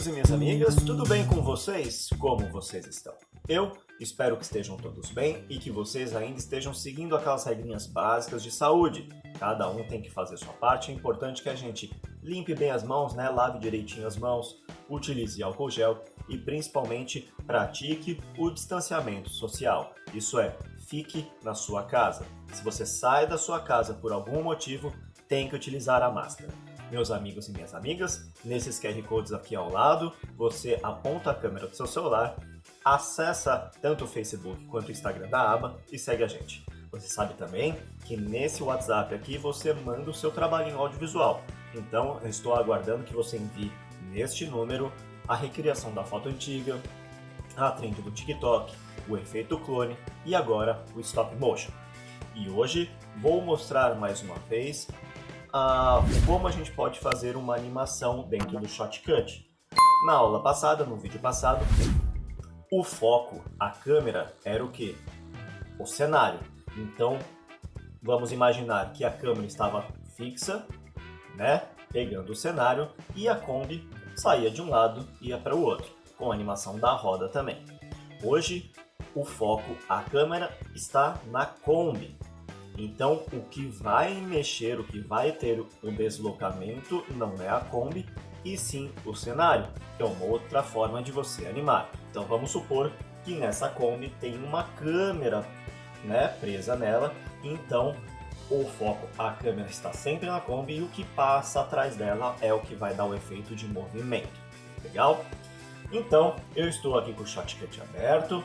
amigos e minhas amigas, tudo bem com vocês? Como vocês estão? Eu espero que estejam todos bem e que vocês ainda estejam seguindo aquelas regrinhas básicas de saúde. Cada um tem que fazer sua parte, é importante que a gente limpe bem as mãos, né? Lave direitinho as mãos, utilize álcool gel e principalmente pratique o distanciamento social. Isso é, fique na sua casa. Se você sai da sua casa por algum motivo, tem que utilizar a máscara. Meus amigos e minhas amigas, nesses QR Codes aqui ao lado, você aponta a câmera do seu celular, acessa tanto o Facebook quanto o Instagram da aba e segue a gente. Você sabe também que nesse WhatsApp aqui você manda o seu trabalhinho audiovisual. Então eu estou aguardando que você envie neste número a recriação da foto antiga, a trend do TikTok, o efeito clone e agora o stop motion. E hoje vou mostrar mais uma vez como a gente pode fazer uma animação dentro do Shotcut. Na aula passada, no vídeo passado, o foco, a câmera, era o quê? O cenário. Então, vamos imaginar que a câmera estava fixa, né? Pegando o cenário, e a Kombi saía de um lado e ia para o outro, com a animação da roda também. Hoje, o foco, a câmera, está na Kombi. Então, o que vai mexer, o que vai ter o deslocamento não é a Kombi, e sim o cenário, que é uma outra forma de você animar. Então, vamos supor que nessa Kombi tem uma câmera, né, presa nela, então o foco, a câmera está sempre na Kombi e o que passa atrás dela é o que vai dar o efeito de movimento. Legal? Então, eu estou aqui com o Shotcut aberto,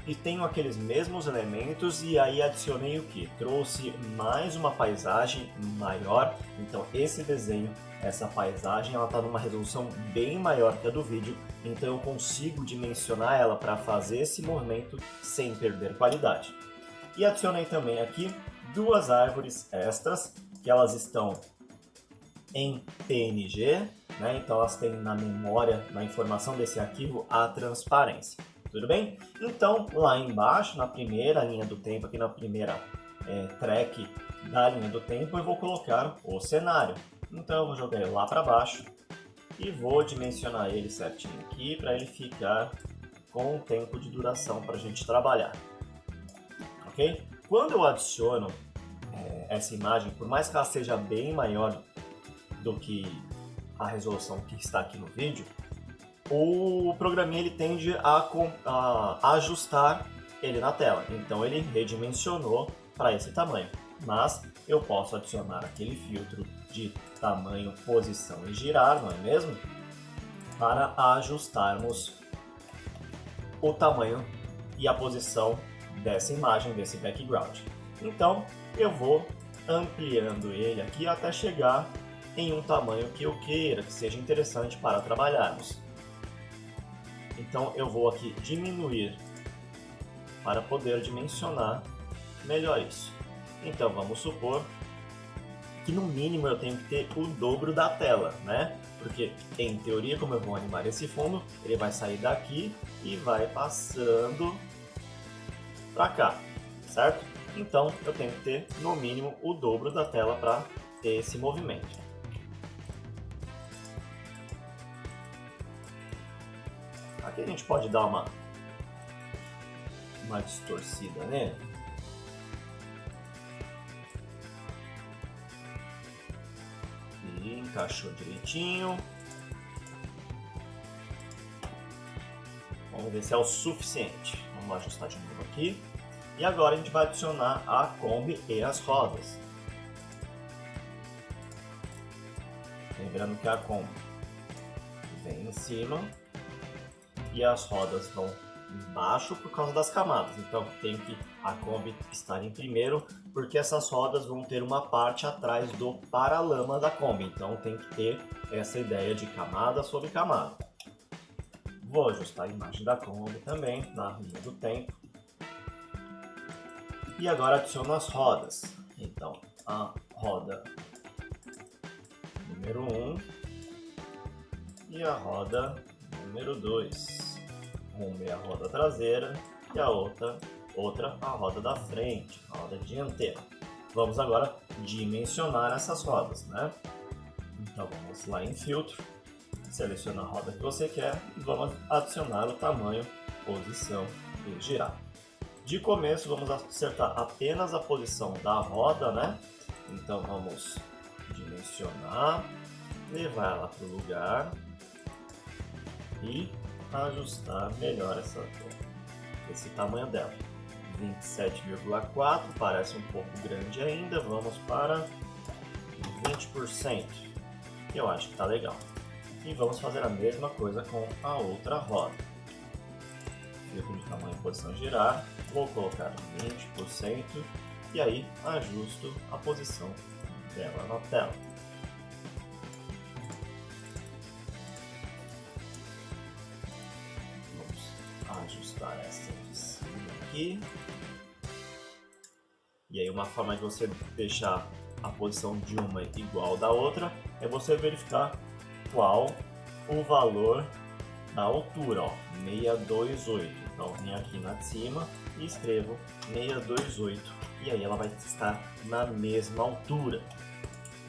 e tenho aqueles mesmos elementos e aí adicionei o que? Trouxe mais uma paisagem maior, então esse desenho, essa paisagem, ela está numa resolução bem maior que a do vídeo, então eu consigo dimensionar ela para fazer esse movimento sem perder qualidade. E adicionei também aqui duas árvores extras, que elas estão em PNG, né? Então elas têm na memória, na informação desse arquivo, a transparência. Tudo bem? Então, lá embaixo, na primeira linha do tempo, aqui na primeira track da linha do tempo, eu vou colocar o cenário. Então, eu vou jogar ele lá para baixo e vou dimensionar ele certinho aqui para ele ficar com um tempo de duração para a gente trabalhar. Ok? Quando eu adiciono essa imagem, por mais que ela seja bem maior do que a resolução que está aqui no vídeo, o programinha ele tende a ajustar ele na tela, então ele redimensionou para esse tamanho, mas eu posso adicionar aquele filtro de tamanho, posição e girar, não é mesmo? Para ajustarmos o tamanho e a posição dessa imagem, desse background. Então eu vou ampliando ele aqui até chegar em um tamanho que eu queira, que seja interessante para trabalharmos. Então eu vou aqui diminuir para poder dimensionar melhor isso. Então vamos supor que no mínimo eu tenho que ter o dobro da tela, né? Porque em teoria, como eu vou animar esse fundo, ele vai sair daqui e vai passando para cá, certo? Então eu tenho que ter no mínimo o dobro da tela para ter esse movimento. Aqui a gente pode dar uma distorcida nele. E encaixou direitinho. Vamos ver se é o suficiente. Vamos ajustar de novo aqui. E agora a gente vai adicionar a Kombi e as rodas. Lembrando que a Kombi vem em cima e as rodas vão embaixo por causa das camadas. Então tem que a Kombi estar em primeiro, porque essas rodas vão ter uma parte atrás do paralama da Kombi. Então tem que ter essa ideia de camada sobre camada. Vou ajustar a imagem da Kombi também na linha do tempo. E agora adiciono as rodas. Então a roda número 1 e a roda número 2. Uma é a roda traseira e a outra a roda da frente, a roda dianteira. Vamos agora dimensionar essas rodas, né? Então vamos lá em filtro, seleciona a roda que você quer e vamos adicionar o tamanho, posição e girar. De começo vamos acertar apenas a posição da roda, né? Então vamos dimensionar, levar ela para o lugar e ajustar melhor esse tamanho dela. 27,4 parece um pouco grande ainda, vamos para 20%, que eu acho que está legal. E vamos fazer a mesma coisa com a outra roda. Filtro de tamanho e posição girar, vou colocar 20% e aí ajusto a posição dela na tela. Vamos ajustar essa de cima aqui. E aí uma forma de você deixar a posição de uma igual da outra é você verificar qual o valor da altura, ó, 628. Então vem aqui na de cima e escrevo 628 e aí ela vai estar na mesma altura,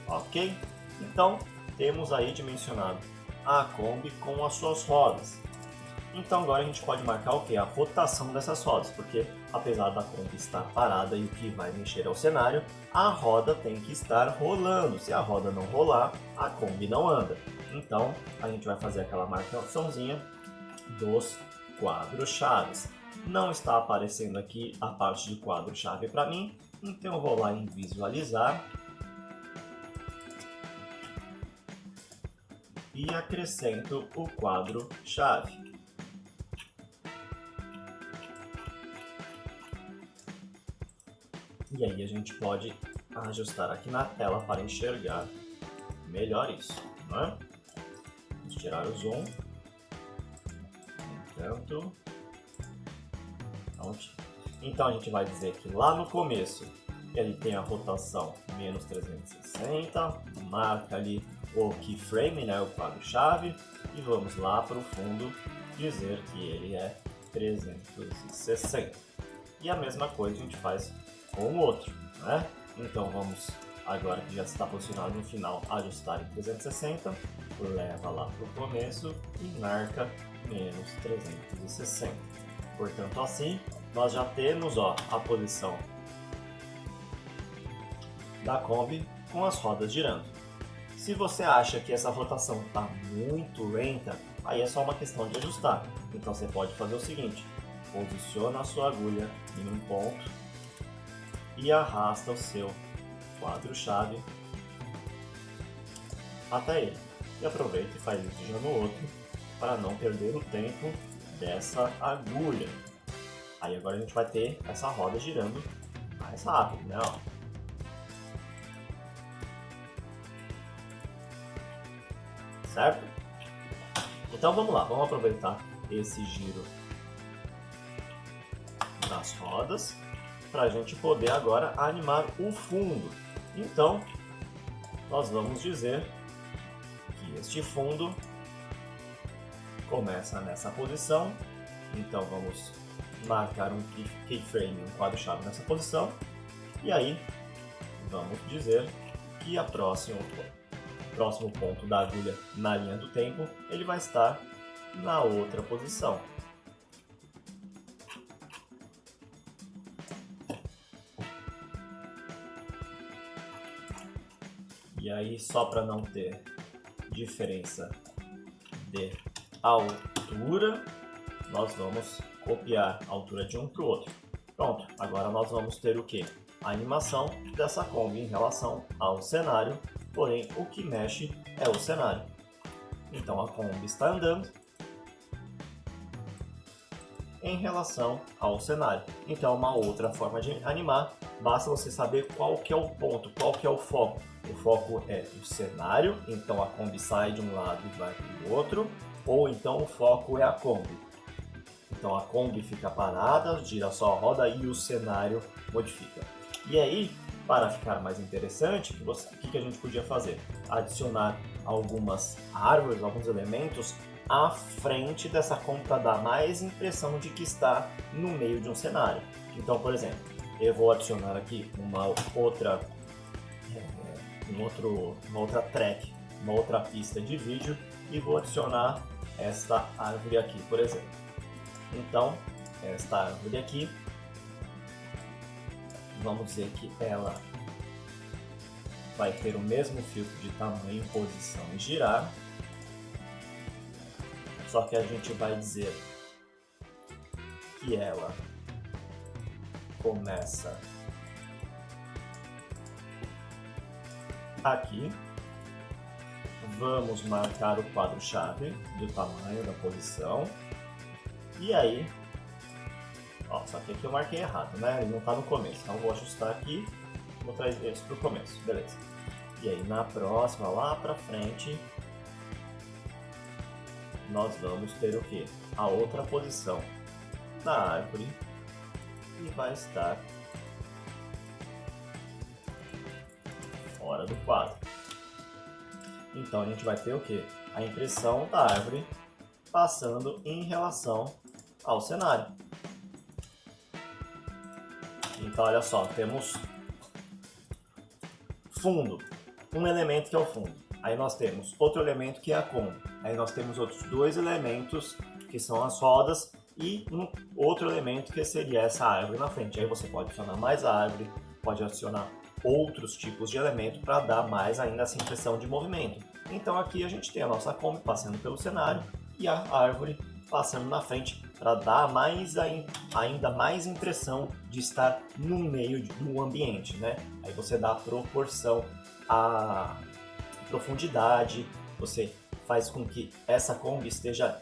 ok? Então temos aí dimensionado a Kombi com as suas rodas. Então agora a gente pode marcar o que? A rotação dessas rodas, porque apesar da Kombi estar parada e o que vai mexer é o cenário, a roda tem que estar rolando. Se a roda não rolar, a Kombi não anda. Então a gente vai fazer aquela marcaçãozinha dos quadros-chaves. Não está aparecendo aqui a parte de quadro-chave para mim, então eu vou lá em visualizar e acrescento o quadro-chave. E aí a gente pode ajustar aqui na tela para enxergar melhor isso, né? Vamos tirar o zoom. Então a gente vai dizer que lá no começo ele tem a rotação menos 360, marca ali o keyframe, né, o quadro-chave, e vamos lá para o fundo dizer que ele é 360. E a mesma coisa a gente faz com o outro, né? Então vamos, agora que já está posicionado no final, ajustar em 360, leva lá para o começo e marca menos 360. Portanto, assim nós já temos, ó, a posição da Kombi com as rodas girando. Se você acha que essa rotação está muito lenta, aí é só uma questão de ajustar. Então você pode fazer o seguinte: posiciona a sua agulha em um ponto e arrasta o seu quadro-chave até ele. E aproveita e faz isso já no outro, para não perder o tempo dessa agulha. Aí agora a gente vai ter essa roda girando mais rápido, né? Ó. Certo? Então vamos lá, vamos aproveitar esse giro das rodas para a gente poder agora animar o fundo. Então nós vamos dizer que este fundo começa nessa posição, então vamos marcar um keyframe, um quadro-chave nessa posição, e aí vamos dizer que o próximo ponto da agulha na linha do tempo, ele vai estar na outra posição. E aí, só para não ter diferença de altura, nós vamos copiar a altura de um para o outro. Pronto, agora nós vamos ter o que? A animação dessa Kombi em relação ao cenário, porém o que mexe é o cenário. Então a Kombi está andando em relação ao cenário. Então uma outra forma de animar, basta você saber qual que é o ponto, qual que é o foco. O foco é o cenário, então a Kombi sai de um lado e vai para o outro, ou então o foco é a Kombi. Então a Kombi fica parada, gira só a roda e o cenário modifica. E aí, para ficar mais interessante, o que a gente podia fazer? Adicionar algumas árvores, alguns elementos à frente dessa Kombi para dar mais impressão de que está no meio de um cenário. Então, por exemplo, eu vou adicionar aqui uma outra track, uma outra pista de vídeo e vou adicionar esta árvore aqui, por exemplo. Então, esta árvore aqui, vamos dizer que ela vai ter o mesmo filtro de tamanho, posição e girar, só que a gente vai dizer que ela começa aqui. Vamos marcar o quadro-chave do tamanho, da posição. E aí, ó, só que aqui eu marquei errado, né? Ele não está no começo, então eu vou ajustar aqui, vou trazer isso para o começo, beleza. E aí na próxima, lá para frente, nós vamos ter o que? A outra posição da árvore e vai estar fora do quadro. Então a gente vai ter o que? A impressão da árvore passando em relação ao cenário. Então olha só, temos fundo, um elemento que é o fundo. Aí nós temos outro elemento que é a Kombi. Aí nós temos outros dois elementos que são as rodas e um outro elemento que seria essa árvore na frente. Aí você pode adicionar mais árvore, pode adicionar outros tipos de elemento para dar mais ainda essa impressão de movimento. Então aqui a gente tem a nossa Kombi passando pelo cenário e a árvore passando na frente para dar ainda mais impressão de estar no meio do ambiente, né? Aí você dá a proporção, a profundidade, você faz com que essa Kombi esteja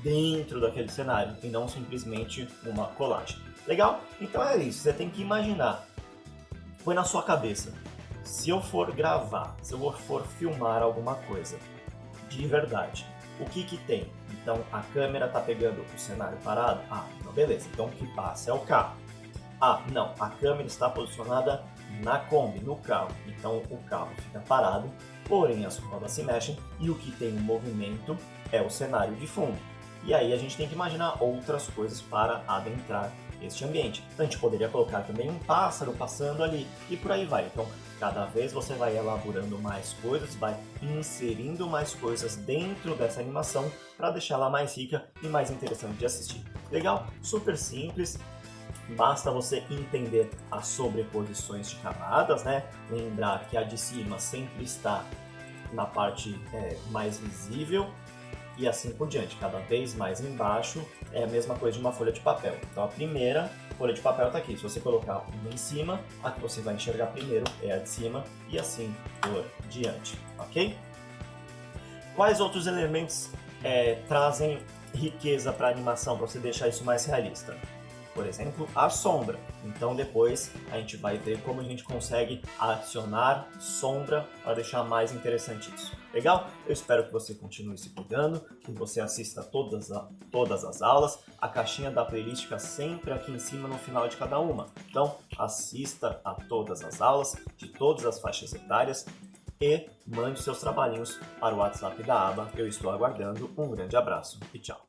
dentro daquele cenário e não simplesmente uma colagem. Legal? Então é isso, você tem que imaginar. Põe na sua cabeça, se eu for gravar, se eu for filmar alguma coisa de verdade, o que que tem? Então a câmera está pegando o cenário parado? Ah, então beleza, então o que passa é o carro. Ah, não, a câmera está posicionada na Kombi, no carro, então o carro fica parado, porém as rodas se mexem e o que tem em movimento é o cenário de fundo. E aí a gente tem que imaginar outras coisas para adentrar este ambiente. Então a gente poderia colocar também um pássaro passando ali e por aí vai. Então cada vez você vai elaborando mais coisas, vai inserindo mais coisas dentro dessa animação para deixá-la mais rica e mais interessante de assistir. Legal? Super simples. Basta você entender as sobreposições de camadas, né? Lembrar que a de cima sempre está na parte mais visível e assim por diante. Cada vez mais embaixo é a mesma coisa de uma folha de papel. Então a primeira folha de papel está aqui. Se você colocar uma em cima, a que você vai enxergar primeiro é a de cima e assim por diante, ok? Quais outros elementos trazem riqueza para a animação, para você deixar isso mais realista? Por exemplo, a sombra. Então depois a gente vai ver como a gente consegue adicionar sombra para deixar mais interessante isso. Legal? Eu espero que você continue se cuidando, que você assista todas as aulas. A caixinha da playlist fica sempre aqui em cima no final de cada uma. Então assista a todas as aulas de todas as faixas etárias e mande seus trabalhinhos para o WhatsApp da aba. Eu estou aguardando. Um grande abraço e tchau!